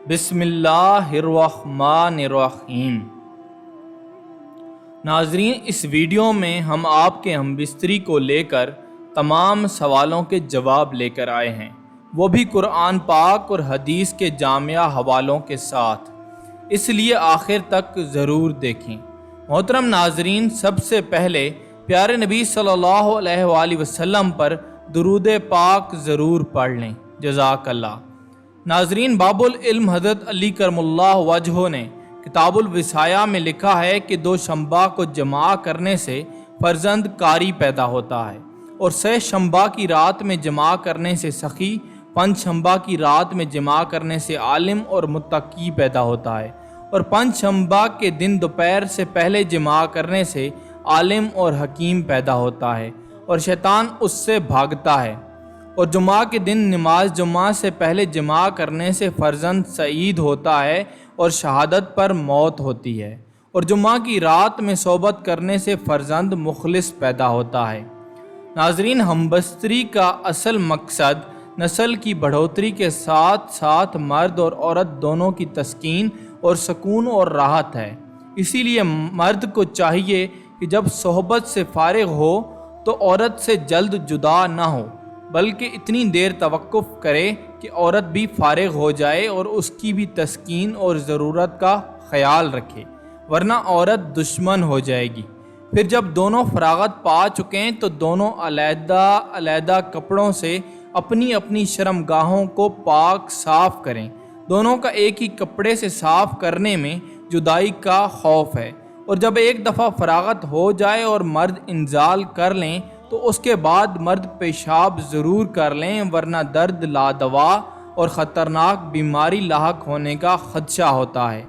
بسم اللہ الرحمن الرحیم۔ ناظرین، اس ویڈیو میں ہم آپ کے ہم بستری کو لے کر تمام سوالوں کے جواب لے کر آئے ہیں، وہ بھی قرآن پاک اور حدیث کے جامعہ حوالوں کے ساتھ، اس لیے آخر تک ضرور دیکھیں۔ محترم ناظرین، سب سے پہلے پیارے نبی صلی اللہ علیہ وآلہ وسلم پر درود پاک ضرور پڑھ لیں، جزاک اللہ۔ ناظرین، باب العلم حضرت علی کرم اللہ وجہہ نے کتاب الوصایہ میں لکھا ہے کہ 2 شنبہ کو جمع کرنے سے فرزند کاری پیدا ہوتا ہے، اور 6 شنبہ کی رات میں جمع کرنے سے سخی، 5 شنبہ کی رات میں جمع کرنے سے عالم اور متقی پیدا ہوتا ہے، اور 5 شنبہ کے دن دوپہر سے پہلے جمع کرنے سے عالم اور حکیم پیدا ہوتا ہے، اور شیطان اس سے بھاگتا ہے، اور جمعہ کے دن نماز جمعہ سے پہلے جمع کرنے سے فرزند سعید ہوتا ہے اور شہادت پر موت ہوتی ہے، اور جمعہ کی رات میں صحبت کرنے سے فرزند مخلص پیدا ہوتا ہے۔ ناظرین، ہمبستری کا اصل مقصد نسل کی بڑھوتری کے ساتھ ساتھ مرد اور عورت دونوں کی تسکین اور سکون اور راحت ہے۔ اسی لیے مرد کو چاہیے کہ جب صحبت سے فارغ ہو تو عورت سے جلد جدا نہ ہو، بلکہ اتنی دیر توقف کرے کہ عورت بھی فارغ ہو جائے اور اس کی بھی تسکین اور ضرورت کا خیال رکھے، ورنہ عورت دشمن ہو جائے گی۔ پھر جب دونوں فراغت پا چکیں تو دونوں علیحدہ علیحدہ کپڑوں سے اپنی اپنی شرمگاہوں کو پاک صاف کریں۔ دونوں کا ایک ہی کپڑے سے صاف کرنے میں جدائی کا خوف ہے، اور جب ایک دفعہ فراغت ہو جائے اور مرد انزال کر لیں تو اس کے بعد مرد پیشاب ضرور کر لیں، ورنہ درد لادوا اور خطرناک بیماری لاحق ہونے کا خدشہ ہوتا ہے۔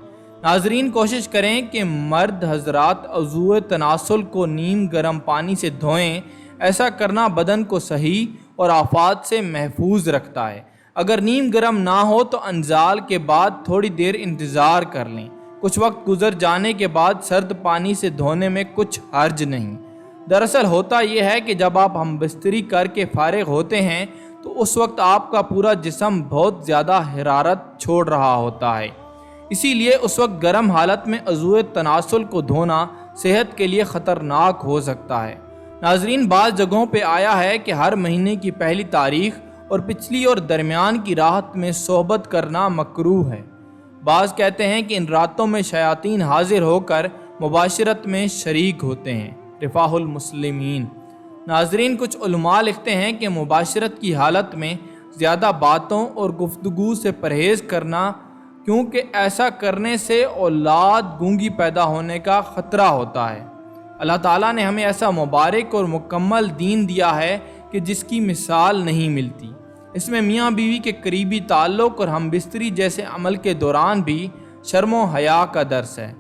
ناظرین، کوشش کریں کہ مرد حضرات عضو تناسل کو نیم گرم پانی سے دھوئیں، ایسا کرنا بدن کو صحیح اور آفات سے محفوظ رکھتا ہے۔ اگر نیم گرم نہ ہو تو انزال کے بعد تھوڑی دیر انتظار کر لیں، کچھ وقت گزر جانے کے بعد سرد پانی سے دھونے میں کچھ حرج نہیں۔ دراصل ہوتا یہ ہے کہ جب آپ ہم بستری کر کے فارغ ہوتے ہیں تو اس وقت آپ کا پورا جسم بہت زیادہ حرارت چھوڑ رہا ہوتا ہے، اسی لیے اس وقت گرم حالت میں عضو تناسل کو دھونا صحت کے لیے خطرناک ہو سکتا ہے۔ ناظرین، بعض جگہوں پہ آیا ہے کہ ہر مہینے کی پہلی تاریخ اور پچھلی اور درمیان کی رات میں صحبت کرنا مکروہ ہے۔ بعض کہتے ہیں کہ ان راتوں میں شیاطین حاضر ہو کر مباشرت میں شریک ہوتے ہیں، رفاہ المسلمین۔ ناظرین، کچھ علماء لکھتے ہیں کہ مباشرت کی حالت میں زیادہ باتوں اور گفتگو سے پرہیز کرنا، کیونکہ ایسا کرنے سے اولاد گونگی پیدا ہونے کا خطرہ ہوتا ہے۔ اللہ تعالیٰ نے ہمیں ایسا مبارک اور مکمل دین دیا ہے کہ جس کی مثال نہیں ملتی۔ اس میں میاں بیوی کے قریبی تعلق اور ہم بستری جیسے عمل کے دوران بھی شرم و حیا کا درس ہے۔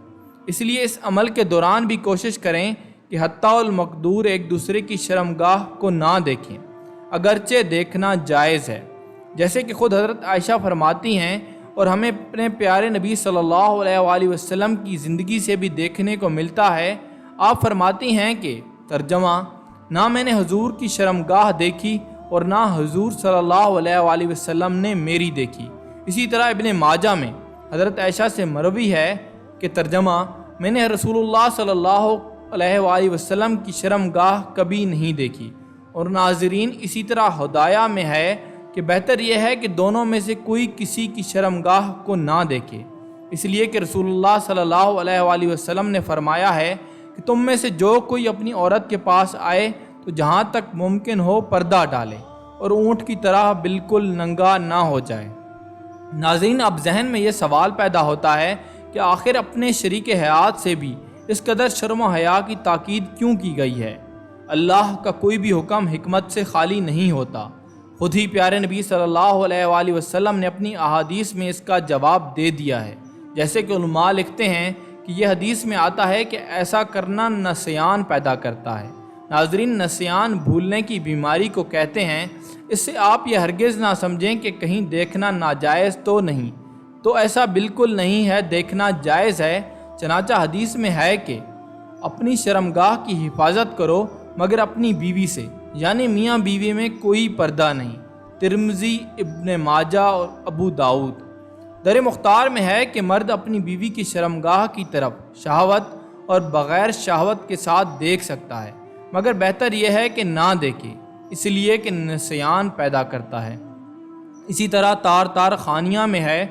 اس لیے اس عمل کے دوران بھی کوشش کریں کہ حتیٰ المقدور ایک دوسرے کی شرمگاہ کو نہ دیکھیں، اگرچہ دیکھنا جائز ہے، جیسے کہ خود حضرت عائشہ فرماتی ہیں، اور ہمیں اپنے پیارے نبی صلی اللہ علیہ وآلہ وسلم کی زندگی سے بھی دیکھنے کو ملتا ہے۔ آپ فرماتی ہیں کہ ترجمہ، نہ میں نے حضور کی شرمگاہ دیکھی اور نہ حضور صلی اللہ علیہ وآلہ وسلم نے میری دیکھی۔ اسی طرح ابن ماجہ میں حضرت عائشہ سے مروی ہے کہ ترجمہ، میں نے رسول اللہ صلی اللہ علیہ وآلہ وسلم کی شرمگاہ کبھی نہیں دیکھی۔ اور ناظرین، اسی طرح ہدایہ میں ہے کہ بہتر یہ ہے کہ دونوں میں سے کوئی کسی کی شرمگاہ کو نہ دیکھے، اس لیے کہ رسول اللہ صلی اللہ علیہ وآلہ وسلم نے فرمایا ہے کہ تم میں سے جو کوئی اپنی عورت کے پاس آئے تو جہاں تک ممکن ہو پردہ ڈالے اور اونٹ کی طرح بالکل ننگا نہ ہو جائے۔ ناظرین، اب ذہن میں یہ سوال پیدا ہوتا ہے کہ آخر اپنے شریک حیات سے بھی اس قدر شرم و حیا کی تاکید کیوں کی گئی ہے؟ اللہ کا کوئی بھی حکم حکمت سے خالی نہیں ہوتا۔ خود ہی پیارے نبی صلی اللہ علیہ وآلہ وسلم نے اپنی احادیث میں اس کا جواب دے دیا ہے، جیسے کہ علماء لکھتے ہیں کہ یہ حدیث میں آتا ہے کہ ایسا کرنا نسیان پیدا کرتا ہے۔ ناظرین، نسیان بھولنے کی بیماری کو کہتے ہیں۔ اس سے آپ یہ ہرگز نہ سمجھیں کہ کہیں دیکھنا ناجائز تو نہیں، تو ایسا بالکل نہیں ہے، دیکھنا جائز ہے۔ چنانچہ حدیث میں ہے کہ اپنی شرمگاہ کی حفاظت کرو مگر اپنی بیوی سے، یعنی میاں بیوی میں کوئی پردہ نہیں، ترمذی، ابن ماجہ اور ابو داؤد۔ در مختار میں ہے کہ مرد اپنی بیوی کی شرمگاہ کی طرف شہوت اور بغیر شہوت کے ساتھ دیکھ سکتا ہے، مگر بہتر یہ ہے کہ نہ دیکھے، اس لیے کہ نسیان پیدا کرتا ہے۔ اسی طرح تار خانیہ میں ہے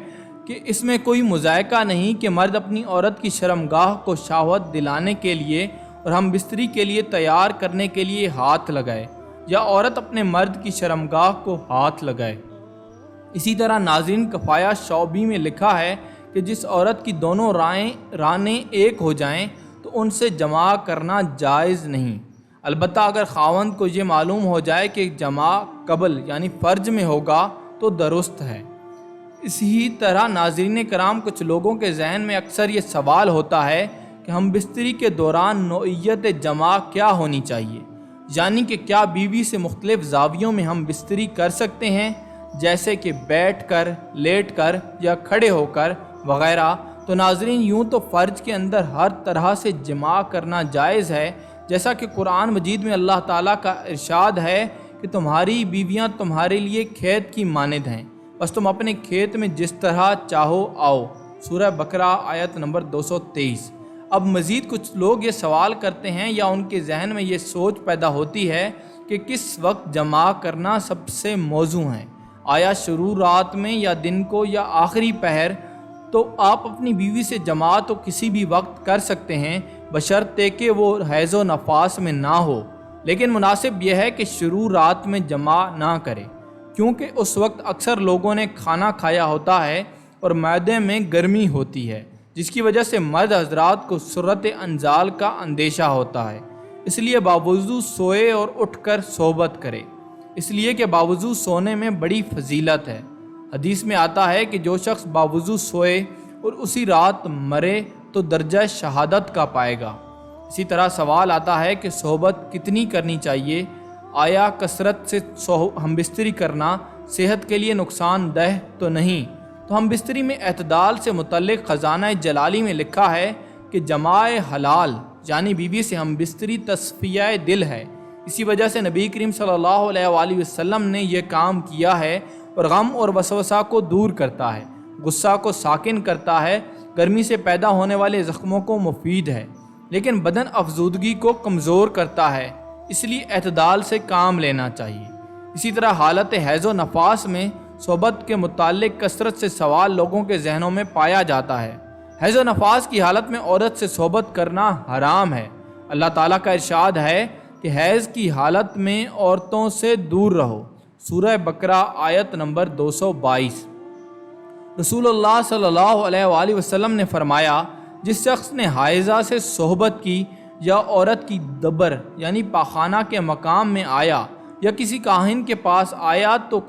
کہ اس میں کوئی مذائقہ نہیں کہ مرد اپنی عورت کی شرمگاہ کو شہوت دلانے کے لیے اور ہم بستری کے لیے تیار کرنے کے لیے ہاتھ لگائے، یا عورت اپنے مرد کی شرمگاہ کو ہاتھ لگائے۔ اسی طرح ناظرین کفایہ شعبی میں لکھا ہے کہ جس عورت کی دونوں رانیں ایک ہو جائیں تو ان سے جماع کرنا جائز نہیں، البتہ اگر خاوند کو یہ معلوم ہو جائے کہ جماع قبل یعنی فرج میں ہوگا تو درست ہے۔ اسی طرح ناظرین کرام، کچھ لوگوں کے ذہن میں اکثر یہ سوال ہوتا ہے کہ ہم بستری کے دوران نوعیت جماع کیا ہونی چاہیے، یعنی کہ کیا بیوی سے مختلف زاویوں میں ہم بستری کر سکتے ہیں، جیسے کہ بیٹھ کر، لیٹ کر یا کھڑے ہو کر وغیرہ؟ تو ناظرین، یوں تو فرج کے اندر ہر طرح سے جماع کرنا جائز ہے، جیسا کہ قرآن مجید میں اللہ تعالیٰ کا ارشاد ہے کہ تمہاری بیویاں تمہارے لیے کھیت کی مانند ہیں، بس تم اپنے کھیت میں جس طرح چاہو آؤ، سورہ بقرہ آیت نمبر 223۔ اب مزید کچھ لوگ یہ سوال کرتے ہیں یا ان کے ذہن میں یہ سوچ پیدا ہوتی ہے کہ کس وقت جماع کرنا سب سے موزوں ہے، آیا شروع رات میں یا دن کو یا آخری پہر؟ تو آپ اپنی بیوی سے جماع تو کسی بھی وقت کر سکتے ہیں، بشرطے کہ وہ حیض و نفاس میں نہ ہو، لیکن مناسب یہ ہے کہ شروع رات میں جماع نہ کرے، کیونکہ اس وقت اکثر لوگوں نے کھانا کھایا ہوتا ہے اور معدے میں گرمی ہوتی ہے، جس کی وجہ سے مرد حضرات کو سرعت انزال کا اندیشہ ہوتا ہے، اس لیے باوضو سوئے اور اٹھ کر صحبت کرے، اس لیے کہ باوضو سونے میں بڑی فضیلت ہے۔ حدیث میں آتا ہے کہ جو شخص باوضو سوئے اور اسی رات مرے تو درجہ شہادت کا پائے گا۔ اسی طرح سوال آتا ہے کہ صحبت کتنی کرنی چاہیے؟ آیا کثرت سے ہم بستری کرنا صحت کے لیے نقصان دہ تو نہیں؟ تو ہم بستری میں اعتدال سے متعلق خزانہ جلالی میں لکھا ہے کہ جماع حلال یعنی بیوی سے ہم بستری تصفیہ دل ہے، اسی وجہ سے نبی کریم صلی اللہ علیہ وآلہ وسلم نے یہ کام کیا ہے، اور غم اور وسوسہ کو دور کرتا ہے، غصہ کو ساکن کرتا ہے، گرمی سے پیدا ہونے والے زخموں کو مفید ہے، لیکن بدن افزودگی کو کمزور کرتا ہے، اس لیے اعتدال سے کام لینا چاہیے۔ اسی طرح حالت حیض و نفاس میں صحبت کے متعلق کثرت سے سوال لوگوں کے ذہنوں میں پایا جاتا ہے۔ حیض و نفاس کی حالت میں عورت سے صحبت کرنا حرام ہے۔ اللہ تعالیٰ کا ارشاد ہے کہ حیض کی حالت میں عورتوں سے دور رہو، سورہ بقرہ آیت نمبر 222۔ رسول اللہ صلی اللہ علیہ وآلہ وسلم نے فرمایا، جس شخص نے حائضہ سے صحبت کی یا عورت کی دبر یعنی پاخانہ کے مقام میں آیا یا کسی کاہن کے پاس آیا تو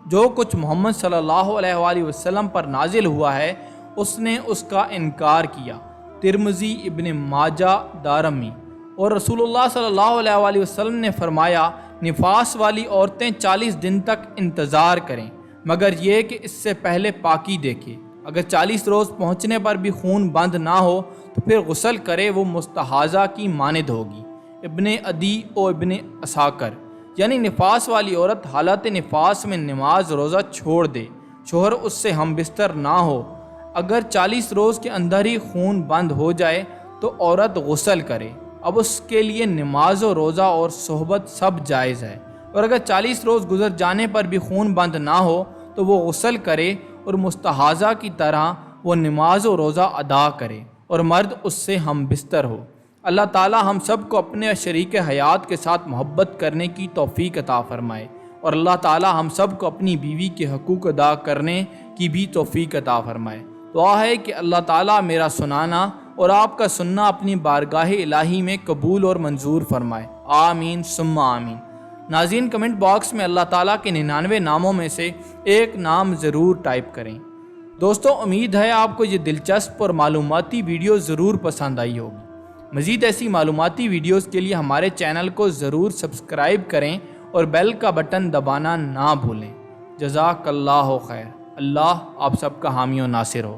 جو کچھ محمد صلی اللہ علیہ وآلہ وسلم پر نازل ہوا ہے اس نے اس کا انکار کیا۔ ترمذی، ابن ماجہ، دارمی۔ اور رسول اللہ صلی اللہ علیہ وآلہ وسلم نے فرمایا، نفاس والی عورتیں 40 دن تک انتظار کریں، مگر یہ کہ اس سے پہلے پاکی دیکھے، اگر 40 روز پہنچنے پر بھی خون بند نہ ہو تو پھر غسل کرے، وہ مستحاضہ کی مانند ہوگی۔ ابن عدی و ابن اساکر۔ یعنی نفاس والی عورت حالت نفاس میں نماز روزہ چھوڑ دے، شوہر اس سے ہم بستر نہ ہو، اگر 40 روز کے اندر ہی خون بند ہو جائے تو عورت غسل کرے، اب اس کے لیے نماز و روزہ اور صحبت سب جائز ہے، اور اگر 40 روز گزر جانے پر بھی خون بند نہ ہو تو وہ غسل کرے اور مستحاضہ کی طرح وہ نماز و روزہ ادا کرے اور مرد اس سے ہم بستر ہو۔ اللہ تعالی ہم سب کو اپنے شریک حیات کے ساتھ محبت کرنے کی توفیق عطا فرمائے، اور اللہ تعالی ہم سب کو اپنی بیوی کے حقوق ادا کرنے کی بھی توفیق عطا فرمائے۔ دعا ہے کہ اللہ تعالی میرا سنانا اور آپ کا سننا اپنی بارگاہ الہی میں قبول اور منظور فرمائے، آمین ثم آمین۔ ناظرین، کمنٹ باکس میں اللہ تعالیٰ کے 99 ناموں میں سے ایک نام ضرور ٹائپ کریں۔ دوستو، امید ہے آپ کو یہ دلچسپ اور معلوماتی ویڈیو ضرور پسند آئی ہوگی۔ مزید ایسی معلوماتی ویڈیوز کے لیے ہمارے چینل کو ضرور سبسکرائب کریں اور بیل کا بٹن دبانا نہ بھولیں۔ جزاک اللہ خیر۔ اللہ آپ سب کا حامی و ناصر ہو۔